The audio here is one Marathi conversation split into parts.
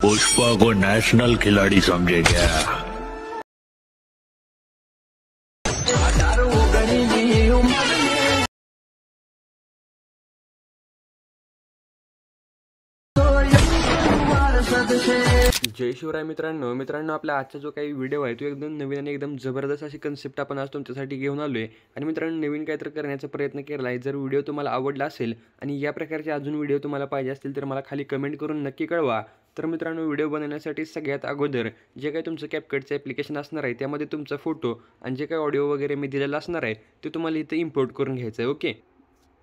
पुष्पा को नेशनल खिलाड़ी समझे क्या? जय शिवराय मित्रांनो आपला आजचा जो काही व्हिडिओ आहे तो एकदम नवीन आणि एकदम जबरदस्त अशी कन्सेप्ट आपण आज तुमच्यासाठी घेऊन आलोय आणि मित्रांनो नवीन काहीतरी करण्याचा प्रयत्न केला आहे। जर व्हिडिओ तुम्हाला आवडला असेल आणि या प्रकारचे अजून व्हिडिओ तुम्हाला पाहिजे असतील तर मला खाली कमेंट करून नक्की कळवा। तर मित्रांनो व्हिडिओ बनवण्यासाठी सगळ्यात अगोदर जे काही तुमचं कॅपकटचं ॲप्लिकेशन असणार आहे त्यामध्ये तुमचा फोटो आणि जे काही ऑडिओ वगैरे मी दिलेला असणार आहे ते तुम्हाला इथे इम्पोर्ट करून घ्यायचं आहे। ओके,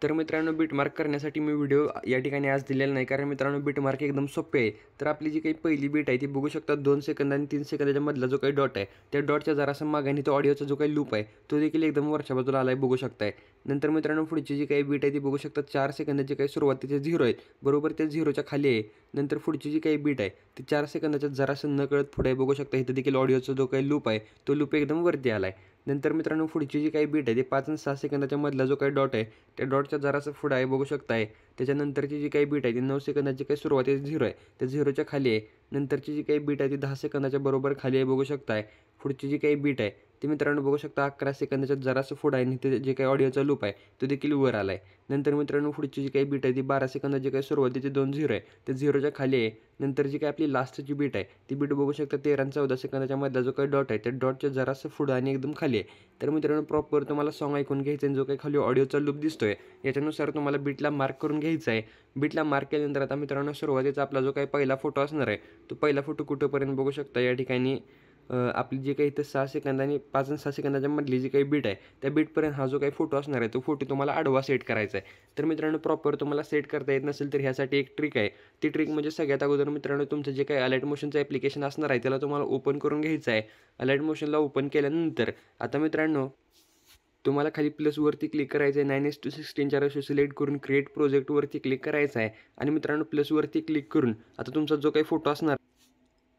तर मित्रांनो बीटमार्क करण्यासाठी मी व्हिडिओ या ठिकाणी आज दिलेला नाही, कारण मित्रांनो बीटमार्क एकदम सोपे आहे। तर आपली जी काही पहिली बीट आहे ती बघू शकता 2 सेकंद आणि 3 सेकंदाच्या मधला जो काही डॉट आहे त्या डॉटच्या जरासा मागाने तो ऑडिओचा जो काही लूप आहे तो देखील एकदम वरच्या बाजूला आला आहे बघू शकताय। नंतर मित्रांनो पुढची जी काही बीट आहे ती बघू शकता 4 सेकंदाची काही सुरुवातीचे 0 आहेत, बरोबर त्या 0च्या खाली आहे। नंतर पुढची जी काही बीट आहे ती 4 सेकंदाच्या जरासं नकळत पुढे आहे बघू शकता। इथं देखील ऑडिओचा जो काही लूप आहे तो लूप एकदम वरती आला आहे। नंतर मित्रांनो पुढची जी काही बीट आहे ती 5 आणि 6 सेकंदाच्या मधला जो काही डॉट आहे त्या डॉटच्या जरासं पुढं आहे बघू शकताय। त्याच्यानंतरची जी काही बीट आहे ती 9 सेकंदाची काही सुरुवातीची 0 आहे त्या 0च्या खाली आहे। नंतरची जी काही बीट आहे ती 10 सेकंदाच्या बरोबर खाली आहे बघू शकताय। पुढची जी काही बीट आहे ती मित्रांनो बघू शकता 11 सेकंदाच्या जरासं पुढं आहे आणि ते जे काही ऑडिओचा लूप आहे तो देखील वर आला आहे। नंतर मित्रांनो पुढची जी काही बीट आहे ती 12 सेकंदाची काही सुरुवातीची 2 0 आहे त्या 0च्या खाली आहे। नंतर जी काही आपली लास्टची बीट आहे ती बीट बघू शकता 13 आणि 14 सेकंदाच्या मधला जो काही डॉट आहे त्या डॉटच्या जरासं पुढं आणि एकदम खाली आहे। तर मित्रांनो प्रॉपर तुम्हाला सॉन्ग ऐकून घ्यायचं आहे, जो काही खाली ऑडिओचा लूप दिसतोय याच्यानुसार तुम्हाला बीटला मार्क करून घ्यायचा आहे। बीटला मार्क केल्यानंतर आता मित्रांनो सुरुवातीचा आपला जो काही पहिला फोटो असणार आहे तो पहिला फोटो कुठंपर्यंत बघू शकता या ठिकाणी आपली जी काही इथं 6 सेकंद आणि 5 आणि 6 सेकंदाच्या मधली जी काही बीट आहे त्या बीटपर्यंत हा जो काही फोटो असणार आहे तो फोटो तुम्हाला आडवा सेट करायचा आहे। तर मित्रांनो प्रॉपर तुम्हाला सेट करता येत नसेल तर ह्यासाठी एक ट्रिक आहे। ती ट्रिक म्हणजे सगळ्यात अगोदर मित्रांनो तुमचं जे काही अलाइट मोशनचं ॲप्लिकेशन असणार आहे त्याला तुम्हाला ओपन करून घ्यायचं आहे। अलाइट मोशनला ओपन केल्यानंतर आता मित्रांनो तुम्हाला खाली प्लसवरती क्लिक करायचं आहे, 9:16च्या रेशो सिलेक्ट करून क्रिएट प्रोजेक्टवरती क्लिक करायचं आहे आणि मित्रांनो प्लसवरती क्लिक करून आता तुमचा जो काही फोटो असणार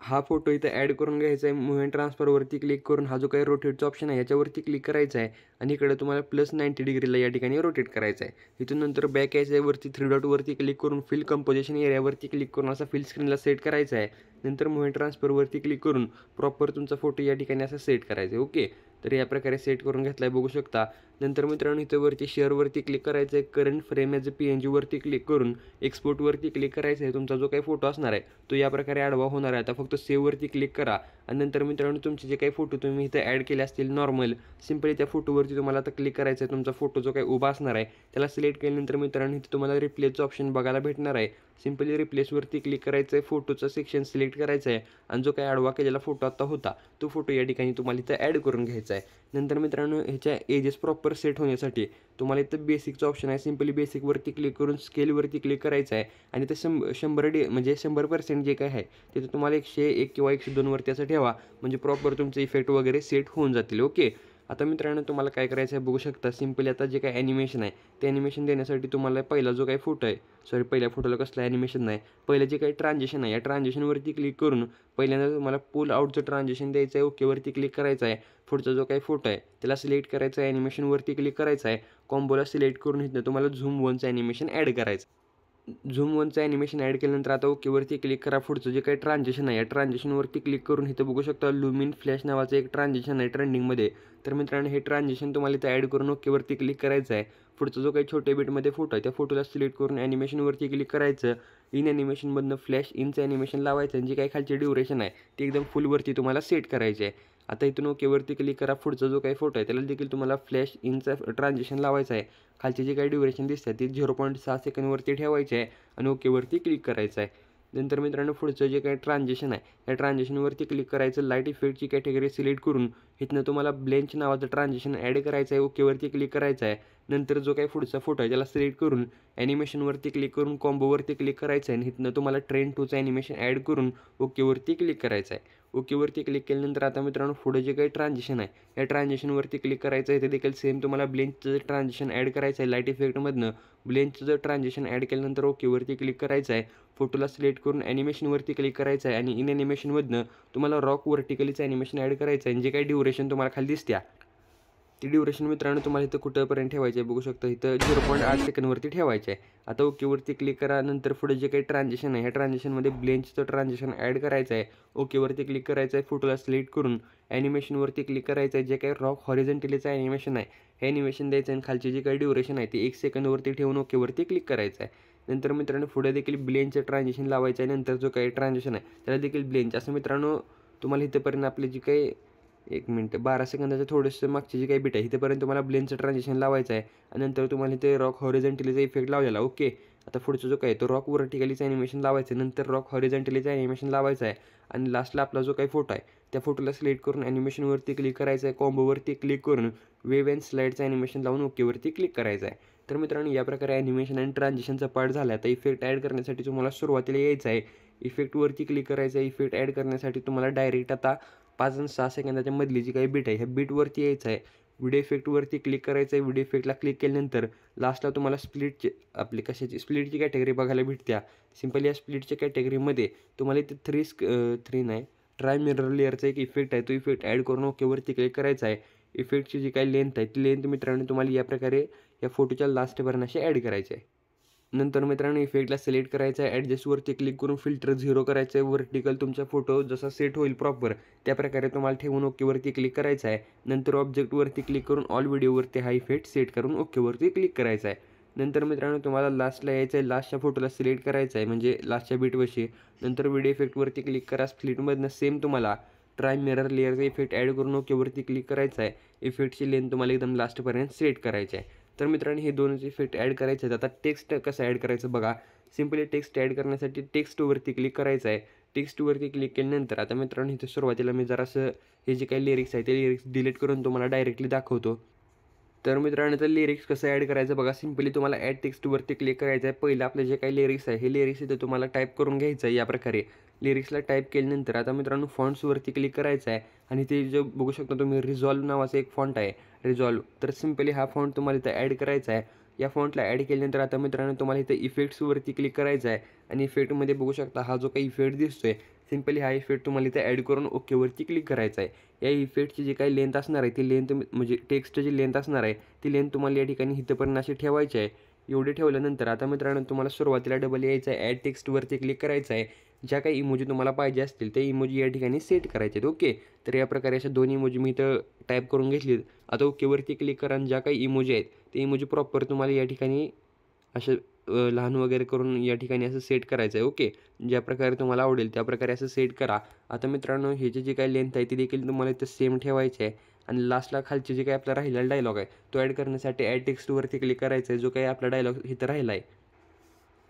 हा फोटो इथं ॲड करून घ्यायचा आहे। मूव्हमेंट ट्रान्सफरवरती क्लिक करून हा जो काही रोटेटचा ऑप्शन आहे याच्यावरती क्लिक करायचा आहे आणि इकडे तुम्हाला +90 डिग्रीला या ठिकाणी रोटेट करायचं आहे। इथून नंतर बॅक यायचं आहे, वरती 3 डॉटवरती क्लिक करून फिल कंपोजिशन एरियावरती क्लिक करून असा फिल स्क्रीनला सेट करायचा आहे। नंतर मूव्हमेंट ट्रान्सफरवरती क्लिक करून प्रॉपर तुमचा फोटो या ठिकाणी असा सेट करायचा आहे। ओके, तर या प्रकारे सेट करून घेतला आहे बघू शकता। नंतर मित्रांनो इथं वरती शेअरवरती क्लिक करायचं आहे, करंट फ्रेम ॲज PNG वरती क्लिक करून एक्सपोर्टवरती क्लिक करायचं आहे। तुमचा जो काही फोटो असणार आहे तो या प्रकारे आडवा होणार आहे। आता फक्त सेव्हवरती क्लिक करा आणि नंतर मित्रांनो तुमचे जे काही फोटो तुम्ही इथं ॲड केले असतील नॉर्मल सिम्पली त्या फोटोवरती तुम्हाला आता क्लिक करायचं आहे। तुमचा फोटो जो काही उभा असणार आहे त्याला सिलेक्ट केल्यानंतर मित्रांनो इथं तुम्हाला रिप्लेसचं ऑप्शन बघायला भेटणार आहे। सिम्पली रिप्लेसवरती क्लिक करायचं आहे, फोटोचं सेक्शन सिलेक्ट करायचं आहे आणि जो काही आडवा केलेला फोटो आता होता तो फोटो या ठिकाणी तुम्हाला इथं ॲड करून घ्यायचा आहे। नंतर मित्रांनो ह्याच्या एजेस प्रॉपर सेट होण्यासाठी तुम्हाला इथं बेसिकचं ऑप्शन आहे, सिम्पली बेसिकवरती क्लिक करून स्केलवरती क्लिक करायचं आहे आणि ते 100 म्हणजे 100% जे काय आहे तिथे तुम्हाला 101 किंवा 102 वरती असं ठेवा, म्हणजे प्रॉपर तुमचे इफेक्ट वगैरे सेट होऊन जातील। ओके, आता मित्रांनो तुम्हाला काय करायचं आहे बघू शकता। सिम्पली आता जे काही ॲनिमेशन आहे ते ॲनिमेशन देण्यासाठी तुम्हाला पहिला जो काही फोटो आहे पहिल्या फोटोला कसलं ॲनिमेशन नाही, पहिलं जे काही ट्रान्झिशन आहे या ट्रान्झिशनवरती क्लिक करून पहिल्यांदा तुम्हाला पुल आउटचं ट्रान्झिशन द्यायचं आहे। ओकेवरती क्लिक करायचं आहे। पुढचा जो काही फोटो आहे त्याला सिलेक्ट करायचं आहे, ॲनिमेशनवरती क्लिक करायचं आहे, कॉम्बोला सिलेक्ट करून इथं तुम्हाला झूम 1चं ॲनिमेशन ॲड करायचं। झूम 1चं ॲनिमेशन ॲड केल्यानंतर आता ओकेवरती क्लिक करा। पुढचं जे काही ट्रान्झिशन आहे या ट्रान्झिशनवरती क्लिक करून इथं बघू शकता लुमिन फ्लॅश नावाचं एक ट्रान्झिशन आहे ट्रेंडिंगमध्ये। तर मित्रांनो हे ट्रान्झिशन तुम्हाला इथं ॲड करून ओकेवरती क्लिक करायचं आहे। पुढचा जो काही छोट्या बीटमध्ये फोटो आहे त्या फोटोला सिलेक्ट करून ॲनिमेशनवरती क्लिक करायचं, इन ॲनिमेशनमधनं फ्लॅश इनचं ॲनिमेशन लावायचं आणि जी काही खालची ड्युरेशन आहे ती एकदम फुलवरती तुम्हाला सेट करायची आहे। आता इथून ओकेवरती क्लिक करा। पुढचा जो काही फोटो आहे त्याला देखील तुम्हाला फ्लॅश इनचं ट्रान्झिशन लावायचं आहे। खालची जी काही ड्युरेशन दिसते ती 0.6 सेकंदवरती ठेवायची आहे आणि ओकेवरती क्लिक करायचं आहे। नंतर मित्रांनो पुढचं जे काही ट्रान्झिशन आहे या ट्रान्झिशनवरती क्लिक करायचं, लाईट इफेक्टची कॅटेगरी सिलेक्ट करून इथनं तुम्हाला ब्लेंच नावाचं ट्रान्झिशन ॲड करायचं आहे। ओकेवरती क्लिक करायचं आहे। नंतर जो काही पुढचा फोटो आहे त्याला सिलेक्ट करून ॲनिमेशनवरती क्लिक करून कॉम्बोवरती क्लिक करायचं आहे आणि इथनं तुम्हाला ट्रेंड 2चं ॲनिमेशन ॲड करून ओकेवरती क्लिक करायचं आहे। ओकेवरती क्लिक केल्यानंतर आता मित्रांनो पुढे जे काही ट्रान्झिशन आहे या ट्रान्झिशनवरती क्लिक करायचं आहे। ते देखील सेम तुम्हाला ब्लेंचचं ट्रान्झिशन ॲड करायचं आहे। लाईट इफेक्टमधनं ब्लेंचचं जर ट्रान्झिशन ॲड केल्यानंतर ओकेवरती क्लिक करायचं आहे। फोटोला सिलेक्ट करून ॲनिमेशनवरती क्लिक करायचं आहे आणि इन ॲनिमेशनमधनं तुम्हाला रॉक व्हर्टिकलीचं ॲनिमेशन ॲड करायचं आहे आणि जे काही ड्युरेशन तुम्हाला खाली दिसत्या ती ड्युरेशन मित्रांनो तुम्हाला इथं कुठंपर्यंत ठेवायची आहे बघू शकता, इथं 0.8 सेकंडवरती ठेवायचे आहे. आता ओकेवरती क्लिक करा. नंतर पुढे जे काही ट्रान्झॅक्शन आहे ह्या ट्रान्झॅक्शनमध्ये ब्लेंडचं ट्रान्झॅक्शन ॲड करायचं आहे. ओकेवरती क्लिक करायचं आहे. फोटोला सिलेक्ट करून ॲनिमेशनवरती क्लिक करायचं आहे. जे काही रॉक हॉरिझॉन्टलीचं ॲनिमेशन आहे हे ॲनिमेशन द्यायचं आणि खालची जी काही ड्युरेशन आहे ती 1 सेकंदवरती ठेवून ओकेवरती क्लिक करायचं आहे. नंतर मित्रांनो पुढे देखील ब्लेंडचं ट्रान्झॅक्शन लावायचं आहे. नंतर जो काही ट्रान्झॅक्शन आहे त्याला देखील ब्लेंड असं मित्रांनो तुम्हाला इथंपर्यंत आपली जी काही 1 मिनिट 12 सेकंदाचं थोडंसं मागची जी काही बीट आहे इथेपर्यंत तुम्हाला ब्लेंडचं ट्रान्झॅक्शन लावायचं आहे. आणि नंतर तुम्हाला इथे रॉक हॉरिझॉन्टलीचा इफेक्ट लावलेला. ओके, आता पुढचा जो काही तो रॉक व्हर्टिकलीचं ॲनिमेशन लावायचं आहे. नंतर रॉक हॉरिझॉन्टलीचं ॲनिमेशन लावायचं आहे. आणि लास्टला आपला जो काही फोटो आहे त्या फोटोला सिलेक्ट करून ॲनिमेशनवरती क्लिक करायचं आहे. कॉम्बोवरती क्लिक करून वेव्ह अँड स्लाईडचं ॲनिमेशन लावून ओकेवरती क्लिक करायचं आहे. तर मित्रांनो या प्रकारे ॲनिमेशन आणि ट्रान्झॅक्शनचा पार्ट झाला. आता इफेक्ट ॲड करण्यासाठी तुम्हाला सुरुवातीला यायचं आहे. इफेक्टवरती क्लिक करायचं आहे. इफेक्ट ॲड करण्यासाठी तुम्हाला डायरेक्ट आता 5 आणि 6 सेकंदाच्या मधली जी काही बीट आहे ह्या बीटवरती यायचं आहे. व्हिडिओ इफेक्टवरती क्लिक करायचं आहे. व्हिडिओ इफेक्टला क्लिक केल्यानंतर लास्टला तुम्हाला स्प्लिटची आपली कशाची स्प्लिटची कॅटेगरी बघायला भेटत्या. सिम्पली या स्प्लिटच्या कॅटेगरीमध्ये तुम्हाला इथे 3 नाही ट्राय मिरर लेअरचा एक इफेक्ट आहे तो इफेक्ट ॲड करून ओकेवरती क्लिक करायचा आहे. इफेक्टची जी काही लेंथ आहे ती लेंथ मित्रांनो तुम्हाला या प्रकारे या फोटोच्या लास्टपर्यंत अशी ॲड करायची आहे. नंतर मित्रांनो इफेक्टला सिलेक्ट करायचं आहे. ॲडजस्टवरती क्लिक करून फिल्टर 0 करायचं आहे. व्हर्टिकल तुमचा फोटो जसा सेट होईल प्रॉपर त्याप्रकारे तुम्हाला ठेवून ओकेवरती क्लिक करायचं आहे. नंतर ऑब्जेक्टवरती क्लिक करून ऑल व्हिडिओवरती हा इफेक्ट सेट करून ओकेवरती क्लिक करायचा आहे. नंतर मित्रांनो तुम्हाला लास्टला यायचं आहे. लास्टच्या फोटोला सिलेक्ट करायचं आहे म्हणजे लास्टच्या बीटवशी. नंतर व्हिडिओ इफेक्टवरती क्लिक करा. स्प्लिटमधनं सेम तुम्हाला ट्राय मिरर लेअरचा इफेक्ट ॲड करून ओकेवरती क्लिक करायचा आहे. इफेक्टची लेंथ तुम्हाला एकदम लास्टपर्यंत सेट करायची आहे. तर मित्रांनो हे दोनच इफेक्ट ॲड करायचे आहेत. आता टेक्स्ट कसं ॲड करायचं बघा. सिम्पली टेक्स्ट ॲड करण्यासाठी टेक्स्टवरती क्लिक करायचं आहे. टेक्स्टवरती क्लिक केल्यानंतर आता मित्रांनो इथे सुरुवातीला मी जरासं हे जे काही लिरिक्स आहे ते लिरिक्स डिलीट करून तुम्हाला डायरेक्टली दाखवतो. तर मित्रांनो तर लिरिक्स कसं ॲड करायचं बघा. सिम्पली तुम्हाला ॲड टेक्स्टवरती क्लिक करायचं आहे. पहिलं आपले जे काही लिरिक्स आहे हे लिरिक्स इथे तुम्हाला टाईप करून घ्यायचं आहे. या प्रकारे लिरिक्सला टाईप केल्यानंतर आता मित्रांनो फॉन्ट्सवरती क्लिक करायचं आहे. आणि ते जे बघू शकता तुम्ही रिझॉल्व नावाचा एक फॉन्ट आहे रिझॉल्व. तर सिम्पली हा फॉन्ट तुम्हाला इथं ॲड करायचा आहे. या फॉन्टला ॲड केल्यानंतर आता मित्रांनो तुम्हाला इथं इफेक्ट्सवरती क्लिक करायचं आहे. आणि इफेक्टमध्ये बघू शकता हा जो काही इफेक्ट दिसतोय सिम्पली हा इफेक्ट तुम्हाला इथं ॲड करून ओकेवरती क्लिक करायचा आहे. या इफेक्टची जी काही लेंथ असणार आहे ती लेंथ म्हणजे टेक्स्टची लेंथ असणार आहे ती लेंथ तुम्हाला या ठिकाणी इथंपर्यंत अशी ठेवायची आहे. एवढे ठेवल्यानंतर आता मित्रांनो तुम्हाला सुरुवातीला डबल यायचं आहे. ॲड टेक्स्टवरती क्लिक करायचं आहे. ज्या काही इमोजी तुम्हाला पाहिजे असतील ते इमोजी या ठिकाणी सेट करायचे आहेत. ओके, तर या प्रकारे अशा 2 इमोजी मी इथं टाईप करून घेतलीत. आता ओकेवरती क्लिक करा आणि ज्या काही इमोजी आहेत ते इमोजी प्रॉपर तुम्हाला या ठिकाणी असे लहान वगैरे करून या ठिकाणी असं सेट करायचं आहे. ओके, ज्या प्रकारे तुम्हाला आवडेल त्या प्रकारे असं सेट करा. आता मित्रांनो ह्याची जी काही लेंथ आहे ती देखील तुम्हाला इथं सेम ठेवायची आहे. आणि लास्टला खालची जी काही आपला राहिलेला डायलॉग आहे तो ॲड करण्यासाठी ॲड टेक्स्टवरती क्लिक करायचं आहे. जो काही आपला डायलॉग इथं राहिला आहे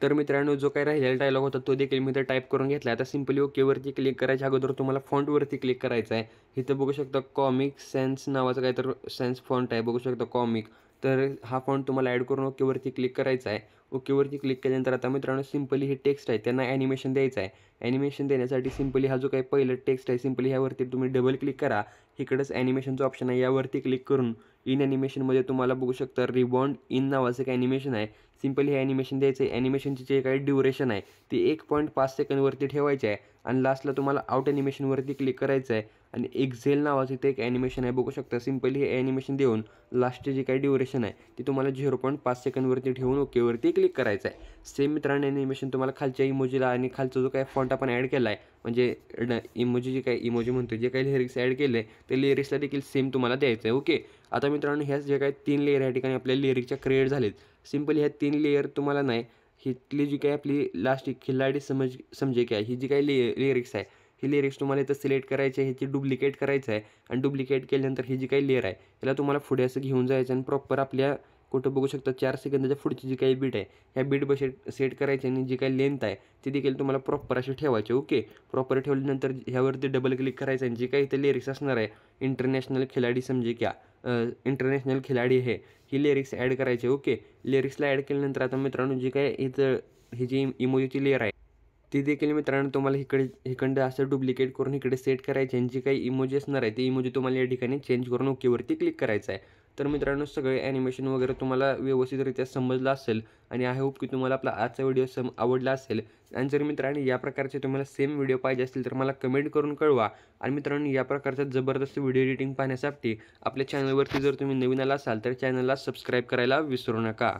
तर मित्रांनो जो काही राहिलेला डायलॉग होता तो देखील मी इथं टाईप करून घेतला आहे. आता सिम्पली ओकेवरती क्लिक करायच्या अगोदर तुम्हाला फॉन्टवरती क्लिक करायचं आहे. इथं बघू शकता कॉमिक सेन्स नावाचं काय तर सेन्स फॉन्ट आहे बघू शकता कॉमिक. तर हा फॉन्ट तुम्हाला ॲड करून ओकेवरती क्लिक करायचा आहे. ओकेवरती क्लिक केल्यानंतर आता मित्रांनो सिम्पली हे टेक्स्ट आहे त्यांना ॲनिमेशन द्यायचं आहे. ॲनिमेशन देण्यासाठी सिम्पली हा जो काही पहिलं टेक्स्ट आहे सिम्पली ह्यावरती तुम्ही डबल क्लिक करा. इकडंच ॲनिमेशनचं ऑप्शन आहे यावरती क्लिक करून इन ॲनिमेशनमध्ये तुम्हाला बघू शकता रिबॉन्ड इन नावाचं एक ॲनिमेशन आहे. सिम्पली हे ॲनिमेशन द्यायचं आहे. ॲनिमेशनची जे काही ड्युरेशन आहे ती 1.5 सेकंदवरती ठेवायची आहे. आणि लास्टला तुम्हाला आउट ॲनिमेशनवरती क्लिक करायचं आहे. आणि एक्झेल नावाचं इथे एक ॲनिमेशन आहे बघू शकता. सिम्पली हे ॲनिमेशन देऊन लास्टची जी काही ड्युरेशन आहे ती तुम्हाला 0.5 सेकंदवरती ठेवून ओकेवरती क्लिक करायचं आहे. सेम मित्रांनो ॲनिमेशन तुम्हाला खालच्या इमोजीला आणि खालचा जो काही फॉन्ट आपण ॲड केला आहे म्हणजे इमोजी जी काही इमोजी म्हणतो जे काही लिरिक्स ॲड केले ते लिरिक्सला देखील सेम तुम्हाला द्यायचं आहे. ओके, आता मित्रांनो ह्याच जे काही 3 लेअर या ठिकाणी आपल्या लिरिक्सच्या क्रिएट झालेत. सिम्पली ह्या 3 लेअर तुम्हाला नाही हितली जी काही आपली लास्ट खिलाडी समजे काय ही जी काही लिरिक्स आहे ही लिरिक्स तुम्हाला इथं सिलेक्ट करायची आहे. ह्याची डुप्लिकेट करायचं आहे. आणि डुप्लिकेट केल्यानंतर ही जी काही लेअर आहे त्याला तुम्हाला पुढे असं घेऊन जायचं आणि प्रॉपर आपल्या कुठं बघू शकता 4 सेकंदाच्या पुढची जी काही बीट आहे ह्या बीट सेट करायची आणि जी काही लेंथ आहे ती देखील तुम्हाला प्रॉपर अशी ठेवायची. ओके, प्रॉपर ठेवल्यानंतर ह्यावरती डबल क्लिक करायचं आणि जी काही इथं लिरिक्स असणार आहे इंटरनॅशनल खिलाडी समजे क्या इंटरनॅशनल खिलाडी हे ही लिरिक्स ॲड करायचे. ओके, लिरिक्सला ॲड केल्यानंतर आता मित्रांनो जी काय इथं ही जी इमोजीची लेअर आहे ती देखील मित्रांनो तुम्हाला इकडं असं डुप्लिकेट करून इकडे सेट करायची आणि जी काही इमोजी असणार आहे ती इमोजी तुम्हाला या ठिकाणी चेंज करून ओकेवरती क्लिक करायचं आहे. तर मित्रांनो सगळे ॲनिमेशन वगैरे तुम्हाला व्यवस्थितरित्या समजलं असेल आणि आय होप की तुम्हाला आपला आजचा व्हिडिओ आवडला असेल. आणि जर मित्रांनो या प्रकारचे तुम्हाला सेम व्हिडिओ पाहिजे असतील तर मला कमेंट करून कळवा. आणि मित्रांनो या प्रकारचा जबरदस्त व्हिडिओ एडिटिंग पाहण्यासाठी आपल्या चॅनलवरती जर तुम्ही नवीन आला असाल तर चॅनलला सबस्क्राईब करायला विसरू नका.